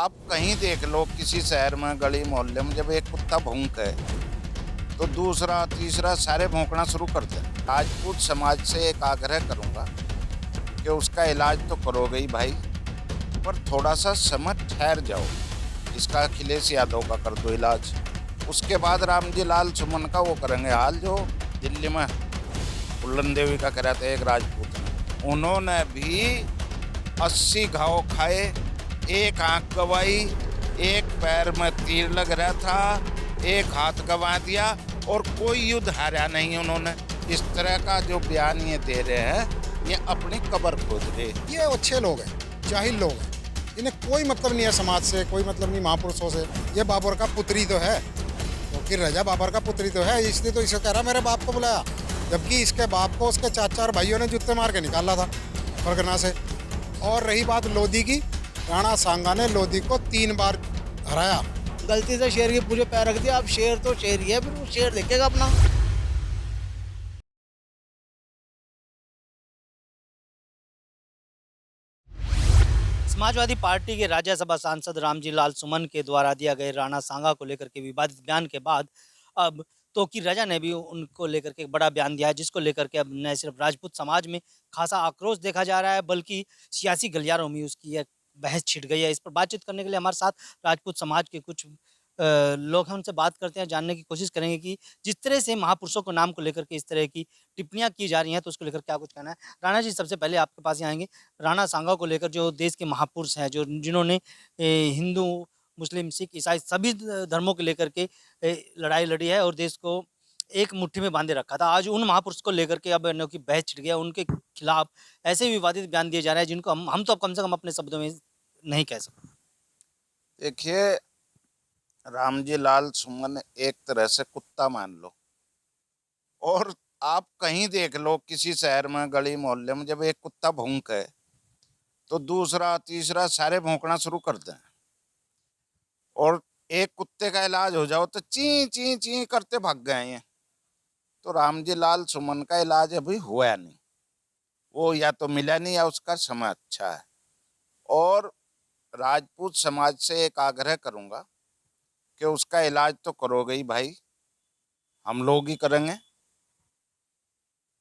आप कहीं देख लो किसी शहर में गली मोहल्ले में जब एक कुत्ता भौंके तो दूसरा तीसरा सारे भौंकना शुरू कर दें। राजपूत समाज से एक आग्रह करूंगा कि उसका इलाज तो करोगे ही भाई, पर थोड़ा सा समय ठहर जाओ। इसका अखिलेश यादव का कर दो इलाज, उसके बाद रामजी लाल सुमन का वो करेंगे हाल जो दिल्ली में फुल्लन देवी का करा था एक राजपूत ने। उन्होंने भी 80 घाव खाए, एक आंख गवाई, एक पैर में तीर लग रहा था, एक हाथ गंवा दिया और कोई युद्ध हारा नहीं उन्होंने। इस तरह का जो बयान ये दे रहे हैं ये अपनी कब्र खोद रहे। ये अच्छे लोग हैं, जाहिल लोग हैं, इन्हें कोई मतलब नहीं है समाज से, कोई मतलब नहीं महापुरुषों से। ये बाबर का पुत्री तो है, तो रजा बाबर का पुत्री तो है, इसलिए तो इसे कह रहा मेरे बाप को बुलाया, जबकि इसके बाप को उसके चाचा और भाइयों ने जूते मार के निकाला था परगना से। और रही बात लोधी की, राणा सांगा ने लोधी को 3 बार हराया। गलती से शेर के पूरे पैर रख दिया। अब शेर तो शेर ही है, फिर वो शेर देखेगा अपना। समाजवादी पार्टी के राज्यसभा सांसद रामजी लाल सुमन के द्वारा दिया गए राणा सांगा को लेकर के विवादित बयान के बाद अब तोकीर रजा ने भी उनको लेकर के एक बड़ा बयान दिया है, जिसको लेकर के अब न सिर्फ राजपूत समाज में खासा आक्रोश देखा जा रहा है, बल्कि सियासी गलियारों में उसकी एक बहस छिड़ गई है। इस पर बातचीत करने के लिए हमारे साथ राजपूत समाज के कुछ लोग हैं, उनसे बात करते हैं, जानने की कोशिश करेंगे कि जिस तरह से महापुरुषों को नाम को लेकर के इस तरह की टिप्पणियां की जा रही हैं, तो उसको लेकर क्या कुछ कहना है। राणा जी, सबसे पहले आपके पास ही आएंगे। राणा सांगा को लेकर जो देश के महापुरुष हैं, जो जिन्होंने हिंदू, मुस्लिम, सिख, ईसाई सभी धर्मों को लेकर के लड़ाई लड़ी है और देश को एक मुट्ठी में बांधे रखा था, आज उन महापुरुष को लेकर के अब की बहस छिड़ गया। उनके खिलाफ ऐसे विवादित बयान दिए जा रहे हैं जिनको हम तो अब कम से कम अपने शब्दों में नहीं कह सकते। देखिए, रामजी लाल सुमन एक तरह से कुत्ता मान लो, और आप कहीं देख लो किसी शहर में गली मोहल्ले में जब एक कुत्ता भौंके तो दूसरा तीसरा सारे भौंकना शुरू कर दें। और एक कुत्ते का इलाज हो जाओ तो ची ची ची करते भाग गए हैं। तो रामजी लाल सुमन का इलाज अभी हुआ नहीं, वो या तो मिला नहीं या उसका समय अच्छा है। और राजपूत समाज से एक आग्रह करूंगा कि उसका इलाज तो करोगे ही भाई, हम लोग ही करेंगे,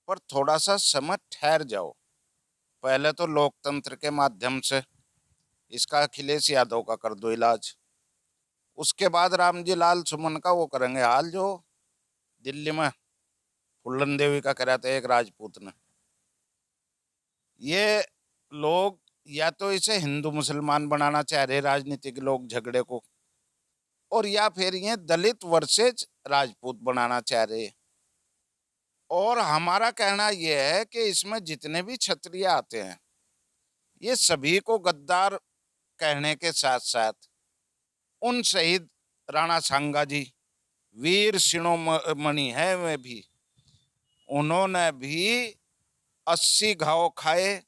पर थोड़ा सा समय ठहर जाओ। पहले तो लोकतंत्र के माध्यम से इसका अखिलेश यादव का कर दो इलाज, उसके बाद रामजी लाल सुमन का वो करेंगे हाल जो दिल्ली में फुल्लन देवी का करा था एक राजपूत ने। ये लोग या तो इसे हिंदू मुसलमान बनाना चाह रहे राजनीतिक लोग झगड़े को, और या फिर ये दलित वर्सेज राजपूत बनाना चाह रहे। और हमारा कहना यह है कि इसमें जितने भी क्षत्रिय आते हैं ये सभी को गद्दार कहने के साथ साथ उन शहीद राणा सांगा जी, वीर शिरोमणि है वे भी, उन्होंने भी 80 घाव खाए,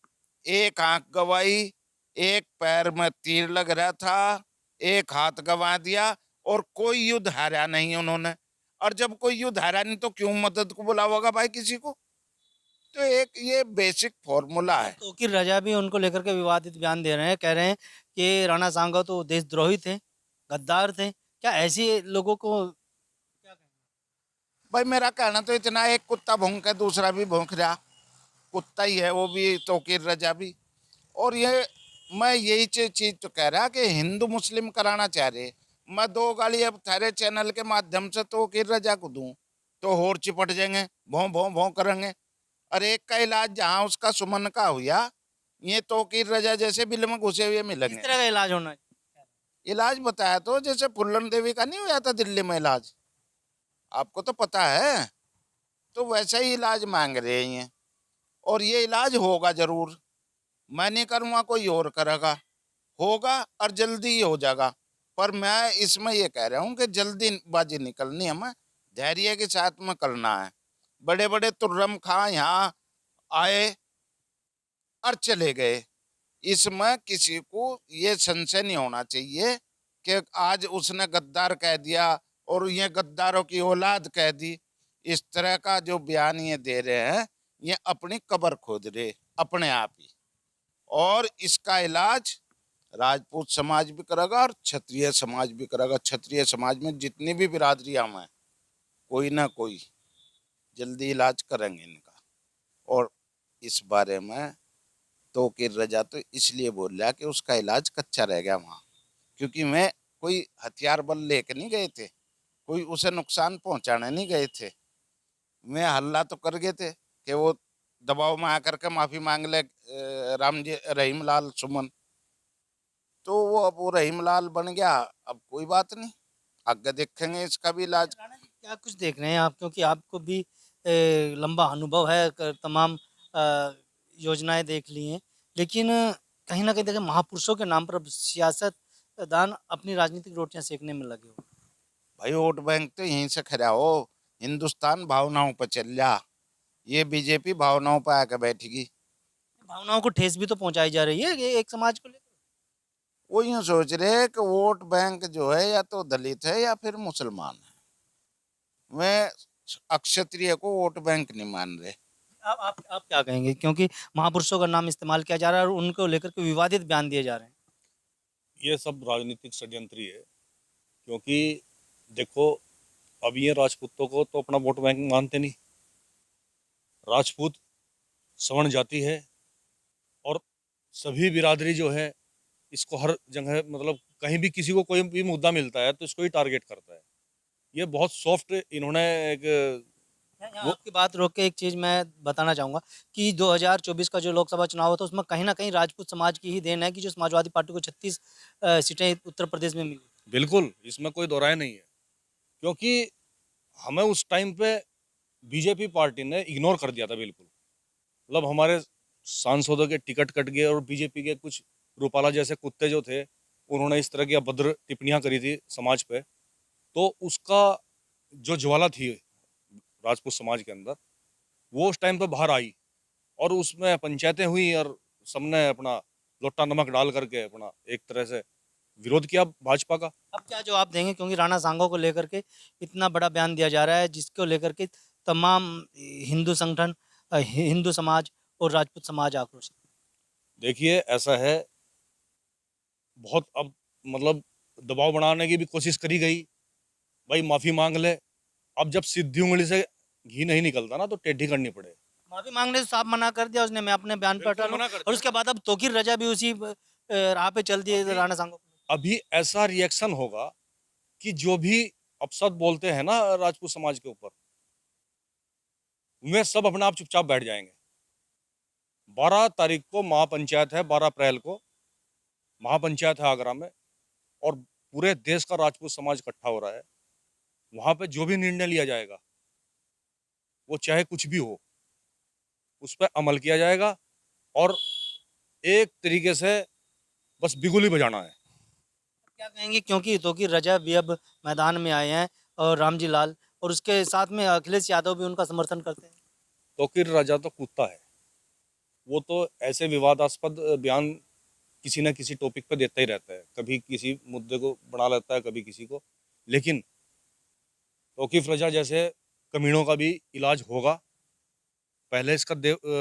एक आंख गवाई, एक पैर में तीर लग रहा था, एक हाथ गंवा दिया और कोई युद्ध हारा नहीं उन्होंने। और जब कोई युद्ध हारा नहीं तो क्यों मदद को बुलाओगा भाई किसी को। तो एक ये बेसिक फॉर्मूला है। तोकीर रजा भी उनको लेकर के विवादित बयान दे रहे हैं, कह रहे हैं कि राणा सांगा तो देशद्रोही थे, गद्दार थे। क्या ऐसे लोगों को क्या कहना? भाई मेरा कहना तो इतना, एक कुत्ता भौंके दूसरा भी भौंक रहा, कुत्ता ही है वो भी, तोकीर रजा भी। और ये मैं यही चीज तो कह रहा कि हिंदू मुस्लिम कराना चाह रहे। मैं 2 गाली अब थारे चैनल के माध्यम से तोकीर रजा को दूं तो और चिपट जाएंगे, भों भों भों करेंगे। और एक का इलाज जहाँ उसका सुमन का हुआ, ये तोकीर रजा जैसे बिल में घुसे हुए किस मिलेंगे। तरह का इलाज होना चाहिए? इलाज बताया तो जैसे फुल्लन देवी का नहीं हुआ था दिल्ली में इलाज, आपको तो पता है, तो वैसा ही इलाज मांग रहे हैं। और ये इलाज होगा जरूर, मैं नहीं करूँगा कोई और करेगा, होगा और जल्दी ही हो जाएगा। पर मैं इसमें ये कह रहा हूँ कि जल्दीबाजी निकलनी हमें धैर्य के साथ में करना है। बड़े बड़े तुर्रम खां यहाँ आए और चले गए, इसमें किसी को ये संशय नहीं होना चाहिए कि आज उसने गद्दार कह दिया और ये गद्दारों की औलाद कह दी। इस तरह का जो बयान ये दे रहे हैं ये अपनी कब्र खोद रहे अपने आप ही। और इसका इलाज राजपूत समाज भी करेगा और क्षत्रिय समाज भी करेगा। क्षत्रिय समाज में जितनी भी बिरादरियां हैं, कोई ना कोई जल्दी इलाज करेंगे इनका। और इस बारे में तौकीर रजा तो इसलिए बोल रहा कि उसका इलाज कच्चा रह गया वहाँ, क्योंकि मैं कोई हथियार बल लेके नहीं गए थे, कोई उसे नुकसान पहुंचाने नहीं गए थे। मैं हल्ला तो कर गए थे कि वो दबाव में आकर के माफी मांग ले राम जी रहीम लाल सुमन, तो वो अब वो रहीम लाल बन गया। अब कोई बात नहीं, आगे देखेंगे इसका भी इलाज। राणा जी, क्या कुछ देख रहे हैं आप, क्योंकि आपको भी लंबा अनुभव है, तमाम योजनाएं देख ली हैं, लेकिन कहीं ना कहीं देखिए महापुरुषों के नाम पर अब सियासतदान अपनी राजनीतिक रोटियां सेकने में लगे हो। भाई वोट बैंक तो यहीं से खड़ा हो, हिंदुस्तान भावनाओं पर चल जा, ये बीजेपी भावनाओं पर आकर बैठेगी। भावनाओं को ठेस भी तो पहुंचाई जा रही है ये एक समाज को लेकर। वो यूं सोच रहे हैं कि वोट बैंक जो है या तो दलित है या फिर मुसलमान है। मैं अक्षत्रिय को वोट बैंक नहीं मान रहे। आप क्या कहेंगे, क्योंकि महापुरुषों का नाम इस्तेमाल किया जा रहा है और उनको लेकर के विवादित बयान दिए जा रहे हैं। ये सब राजनीतिक षड्यंत्र ही है, क्योंकि देखो अब ये राजपूतों को तो अपना वोट बैंक मानते नहीं। राजपूत सवर्ण जाति है और सभी बिरादरी जो है इसको हर जगह मतलब कहीं भी किसी को कोई भी मुद्दा मिलता है तो इसको ही टारगेट करता है। ये बहुत सॉफ्ट इन्होंने एक यहाँ वो आपकी बात रोक के एक चीज़ मैं बताना चाहूँगा कि 2024 का जो लोकसभा चुनाव हुआ था उसमें कहीं न कहीं राजपूत समाज की ही देन है कि जो समाजवादी पार्टी को 36 सीटें उत्तर प्रदेश में मिली। बिल्कुल इसमें कोई दो राय नहीं है, क्योंकि हमें उस टाइम पे बीजेपी पार्टी ने इग्नोर कर दिया था बिल्कुल। मतलब हमारे सांसदों के टिकट कट गए और बीजेपी के कुछ रूपाला जैसे कुत्ते जो थे उन्होंने इस तरह की अभद्र टिप्पणियां करी थी समाज पे, तो उसका जो ज्वाला थी राजपूत समाज के अंदर वो उस टाइम पे बाहर आई और उसमें पंचायतें हुई और सबने अपना लोटा नमक डाल करके अपना एक तरह से विरोध किया भाजपा का। अब क्या जवाब देंगे, क्योंकि राणा सांगो को लेकर के इतना बड़ा बयान दिया जा रहा है जिसको लेकर के तमाम हिंदू संगठन, हिंदू समाज और राजपूत समाज आक्रोशित। देखिए ऐसा है, बहुत अब मतलब दबाव बनाने की भी कोशिश करी गई, भाई माफी मांग ले। अब जब सीधी उंगली से घी नहीं निकलता ना तो टेढ़ी करनी पड़े। माफी मांगने से साफ मना कर दिया उसने, मैं अपने बयान पर बिल्कुल अटल हूँ। मना कर और दिया। उसके बाद अब तौकीर रजा भी उसी राह पे चल दिए अभी राणा सांगो। अभी ऐसा रिएक्शन होगा कि जो भी अपशब्द बोलते हैं ना राजपूत समाज के ऊपर, वे सब अपने आप चुपचाप बैठ जाएंगे। 12 तारीख को महापंचायत है, 12 अप्रैल को महापंचायत है आगरा में, और पूरे देश का राजपूत समाज इकट्ठा हो रहा है। वहां पे जो भी निर्णय लिया जाएगा वो चाहे कुछ भी हो उस पर अमल किया जाएगा और एक तरीके से बस बिगुल ही बजाना है। क्या कहेंगे, क्योंकि तौकीर रजा भी अब मैदान में आए हैं और रामजी लाल, और उसके साथ में अखिलेश यादव भी उनका समर्थन करते हैं। तौकीर राजा तो कुत्ता है, वो तो ऐसे विवादास्पद बयान किसी न किसी टॉपिक पे देता ही रहता है, कभी किसी मुद्दे को बढ़ा लेता है कभी किसी को। लेकिन तौकीर रजा जैसे कमीनों का भी इलाज होगा। पहले इसका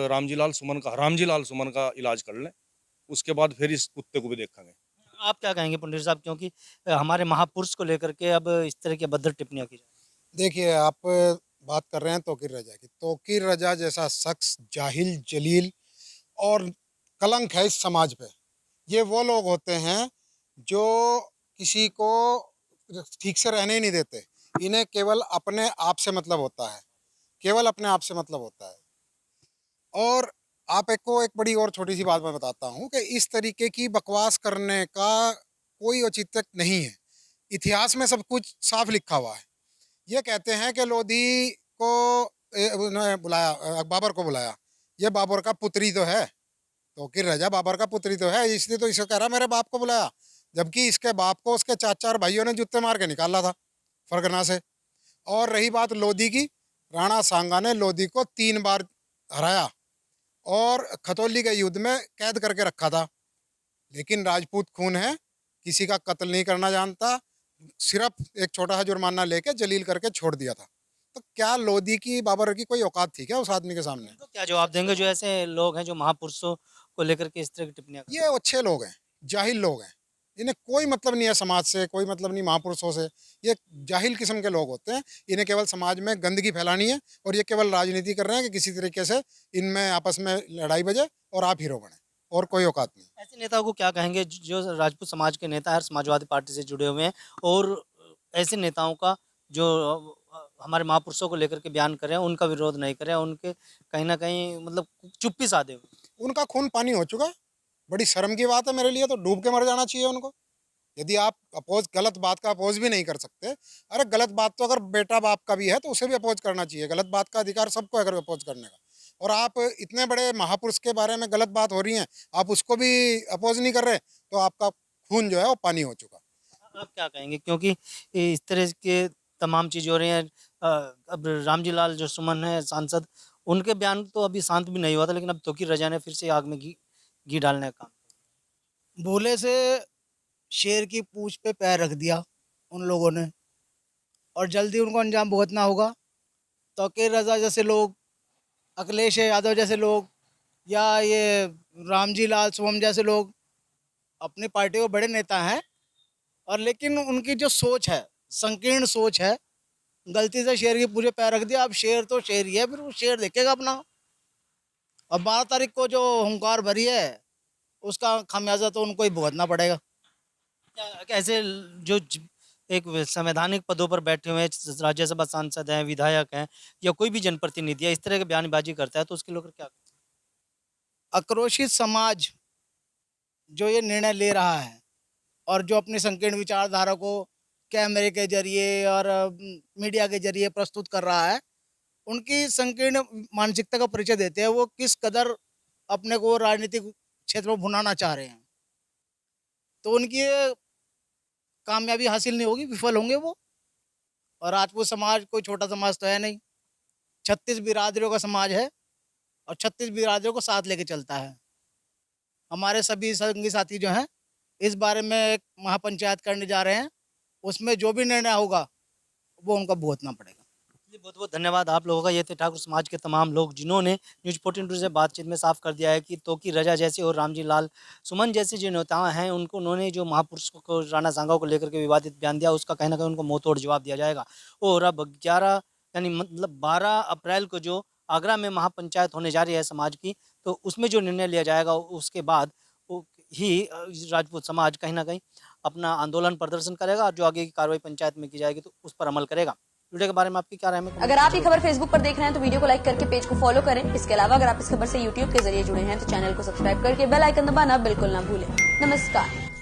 रामजी लाल सुमन का इलाज कर लें, उसके बाद फिर इस कुत्ते को भी देखेंगे। आप क्या कहेंगे पुंडीर साहब, क्योंकि हमारे महापुरुष को लेकर के अब इस तरह की अभद्र टिप्पणियां की जाए। देखिए आप बात कर रहे हैं तौकीर रजा की। तौकीर रजा जैसा शख्स जाहिल जलील और कलंक है इस समाज पे। ये वो लोग होते हैं जो किसी को ठीक से रहने ही नहीं देते। इन्हें केवल अपने आप से मतलब होता है, केवल अपने आप से मतलब होता है। और आप एक को एक बड़ी और छोटी सी बात मैं बताता हूँ कि इस तरीके की बकवास करने का कोई औचित्य नहीं है। इतिहास में सब कुछ साफ लिखा हुआ है। ये कहते हैं कि लोधी को उन्होंने बुलाया, बाबर को बुलाया, ये बाबर का पुत्री तो है, तौकीर रजा बाबर का पुत्री तो है, इसलिए तो इसको कह रहा मेरे बाप को बुलाया, जबकि इसके बाप को उसके चाचा और भाइयों ने जूते मार के निकाला था फरगना से। और रही बात लोधी की, राणा सांगा ने लोधी को 3 बार हराया और खतौली के युद्ध में कैद करके रखा था। लेकिन राजपूत खून है, किसी का कत्ल नहीं करना जानता, सिर्फ एक छोटा सा जुर्माना लेके जलील करके छोड़ दिया था। तो क्या लोधी की बाबर की कोई औकात थी क्या उस आदमी के सामने? तो क्या जवाब देंगे जो ऐसे लोग हैं जो महापुरुषों को लेकर के इस तरह की टिप्पणियां करते ये अच्छे लोग हैं, जाहिल लोग हैं, इन्हें कोई मतलब नहीं है समाज से, कोई मतलब नहीं महापुरुषों से। ये जाहिल किस्म के लोग होते हैं, इन्हें केवल समाज में गंदगी फैलानी है और ये केवल राजनीति कर रहे हैं कि किसी तरीके से इनमें आपस में लड़ाई बजे और आप हीरो बने, और कोई औकात नहीं। ऐसे नेताओं को क्या कहेंगे जो राजपूत समाज के नेता है, समाजवादी पार्टी से जुड़े हुए हैं, और ऐसे नेताओं का जो हमारे महापुरुषों को लेकर के बयान कर रहे हैं उनका विरोध नहीं कर रहे हैं, उनके कहीं ना कहीं मतलब चुप्पी साधे हुए। उनका खून पानी हो चुका है। बड़ी शर्म की बात है मेरे लिए, तो डूब के मर जाना चाहिए उनको। यदि आप अपोज गलत बात का अपोज भी नहीं कर सकते, अरे गलत बात तो अगर बेटा बाप का भी है तो उसे भी अपोज करना चाहिए। गलत बात का अधिकार सबको है अगर अपोज करने का। और आप इतने बड़े महापुरुष के बारे में गलत बात हो रही है, आप उसको भी अपोज नहीं कर रहे, तो आपका खून जो है वो पानी हो चुका। आप क्या कहेंगे, क्योंकि इस तरह के तमाम चीज़ हो रही हैं। अब रामजी लाल जो सुमन है सांसद, उनके बयान तो अभी शांत भी नहीं हुआ था, लेकिन अब तोकीर रजा ने फिर से आग में घी डालने का काम। भोले से शेर की पूंछ पे पैर रख दिया उन लोगों ने, और जल्दी उनको अंजाम भुगतना होगा। तोकीर रजा जैसे लोग, अखिलेश यादव जैसे लोग, या ये रामजी लाल सुमन जैसे लोग अपनी पार्टी के बड़े नेता हैं, और लेकिन उनकी जो सोच है, संकीर्ण सोच है, गलती से शेर की पूंछ पे पैर रख दिया। अब शेर तो शेर ही है, फिर वो शेर देखेगा अपना। और 12 तारीख को जो हुंकार भरी है उसका खामियाजा तो उनको ही भुगतना पड़ेगा। ऐसे जो एक संवैधानिक पदों पर बैठे हुए राज्यसभा सांसद हैं, विधायक हैं, या कोई भी जनप्रतिनिधि है, इस तरह की बयानबाजी करता है तो उसके लेकर क्या? आक्रोशित समाज जो ये निर्णय ले रहा है और जो अपनी संकीर्ण विचारधारा को कैमरे के जरिए और मीडिया के जरिए प्रस्तुत कर रहा है, उनकी संकीर्ण मानसिकता का परिचय देते हैं। वो किस कदर अपने को राजनीतिक क्षेत्र में भुनाना चाह रहे हैं, तो उनकी ये कामयाबी हासिल नहीं होगी, विफल होंगे वो। और राजपूत समाज कोई छोटा समाज तो है नहीं, 36 बिरादरियों का समाज है और 36 बिरादरियों को साथ लेके चलता है। हमारे सभी संगी साथी जो हैं इस बारे में एक महापंचायत करने जा रहे हैं, उसमें जो भी निर्णय होगा वो उनका भुगतना पड़ेगा। बहुत बहुत धन्यवाद आप लोगों का। ये थे ठाकुर समाज के तमाम लोग जिन्होंने न्यूज़ 14 से बातचीत में साफ कर दिया है कि तोकीर रजा जैसे और रामजी लाल सुमन जैसे जो नेता हैं, उनको उन्होंने जो महापुरुषों को राणा सांगा को लेकर के विवादित बयान दिया, उसका कहीं ना कहीं उनको मुंह तोड़ जवाब दिया जाएगा। और अब 11 यानी मतलब 12 अप्रैल को जो आगरा में महापंचायत होने जा रही है समाज की, तो उसमें जो निर्णय लिया जाएगा उसके बाद ही राजपूत समाज कहीं ना कहीं अपना आंदोलन प्रदर्शन करेगा, और जो आगे की कार्रवाई पंचायत में की जाएगी तो उस पर अमल करेगा। वीडियो के बारे में आपकी क्या राय है? अगर आप ये खबर फेसबुक पर देख रहे हैं तो वीडियो को लाइक करके पेज को फॉलो करें। इसके अलावा अगर आप इस खबर से यूट्यूब के जरिए जुड़े हैं तो चैनल को सब्सक्राइब करके बेल आइकन दबाना बिल्कुल ना भूलें। नमस्कार।